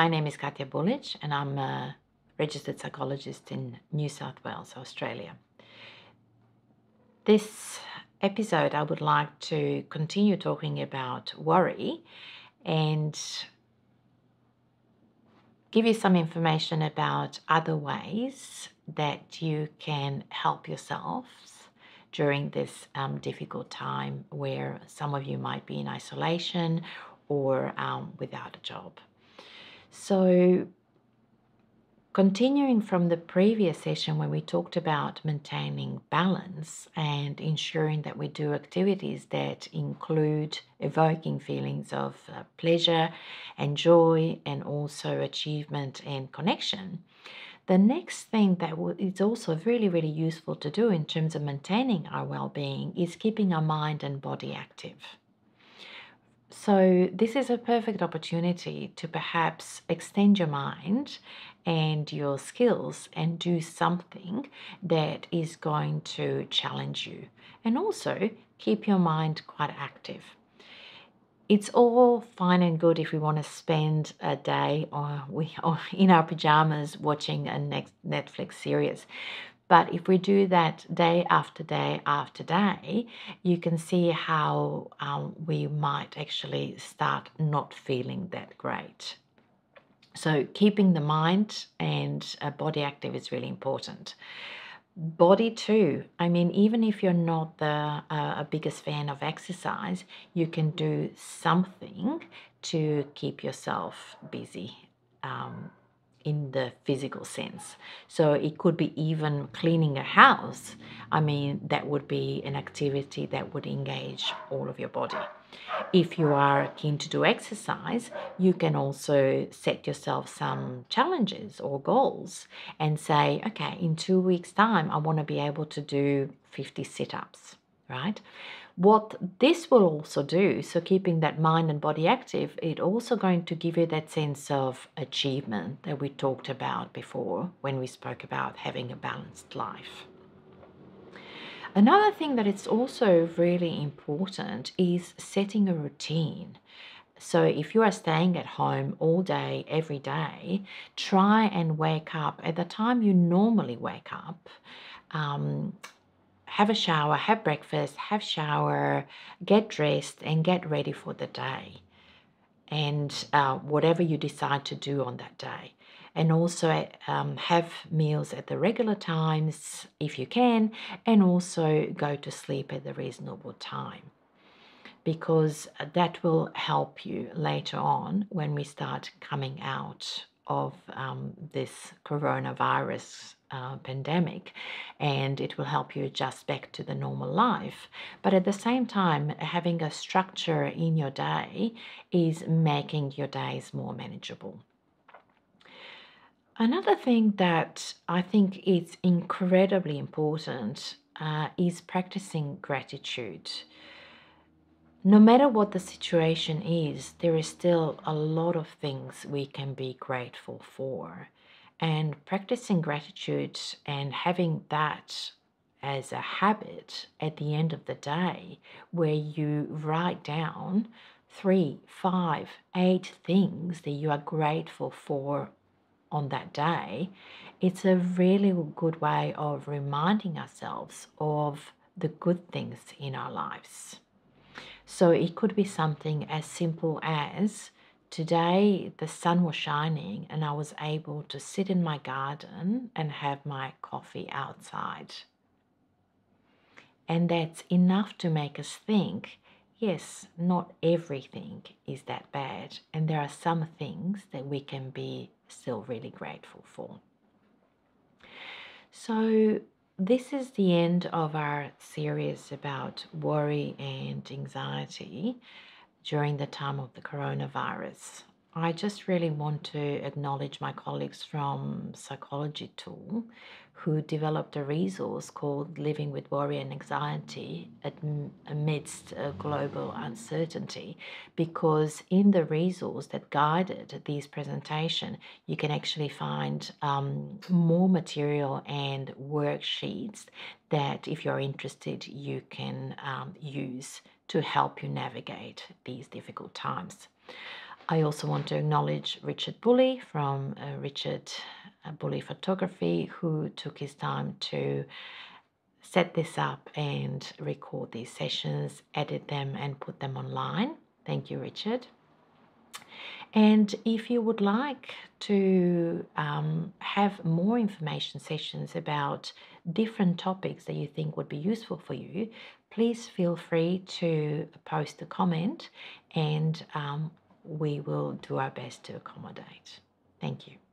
My name is Katja Bulic, and I'm a registered psychologist in New South Wales, Australia. This episode, I would like to continue talking about worry and give you some information about other ways that you can help yourselves during this difficult time where some of you might be in isolation or without a job. So, continuing from the previous session when we talked about maintaining balance and ensuring that we do activities that include evoking feelings of pleasure and joy and also achievement and connection, the next thing that is also really, really useful to do in terms of maintaining our well-being is keeping our mind and body active. So, this is a perfect opportunity to perhaps extend your mind and your skills and do something that is going to challenge you and also keep your mind quite active. It's all fine and good if we want to spend a day or in our pajamas watching a Netflix series. But if we do that day after day after day, you can see how we might actually start not feeling that great. So keeping the mind and body active is really important. Body too. I mean, even if you're not the biggest fan of exercise, you can do something to keep yourself busy. In the physical sense. So it could be even cleaning a house. I mean, that would be an activity that would engage all of your body. If you are keen to do exercise, you can also set yourself some challenges or goals and say, okay, in 2 weeks' time, I want to be able to do 50 sit ups, right? What this will also do, so keeping that mind and body active, it also going to give you that sense of achievement that we talked about before when we spoke about having a balanced life. Another thing that is also really important is setting a routine. So if you are staying at home all day, every day, try and wake up at the time you normally wake up. Have a shower, have breakfast, have shower, get dressed, and get ready for the day. And whatever you decide to do on that day. And also have meals at the regular times if you can, and also go to sleep at the reasonable time. Because that will help you later on when we start coming out of this coronavirus pandemic, and it will help you adjust back to the normal life. But at the same time, having a structure in your day is making your days more manageable. Another thing that I think is incredibly important is practicing gratitude. No matter what the situation is, there is still a lot of things we can be grateful for. And practicing gratitude and having that as a habit at the end of the day, where you write down 3, 5, 8 things that you are grateful for on that day, it's a really good way of reminding ourselves of the good things in our lives. So it could be something as simple as today the sun was shining and I was able to sit in my garden and have my coffee outside. And that's enough to make us think, yes, not everything is that bad. And there are some things that we can be still really grateful for. So this is the end of our series about worry and anxiety during the time of the coronavirus. I just really want to acknowledge my colleagues from Psychology Tool who developed a resource called Living with Worry and Anxiety amidst global uncertainty, because in the resource that guided this presentation, you can actually find more material and worksheets that, if you're interested, you can use to help you navigate these difficult times. I also want to acknowledge Richard Bully from Richard Bully Photography, who took his time to set this up and record these sessions, edit them, and put them online. Thank you, Richard. And if you would like to have more information sessions about different topics that you think would be useful for you, please feel free to post a comment and we will do our best to accommodate. Thank you.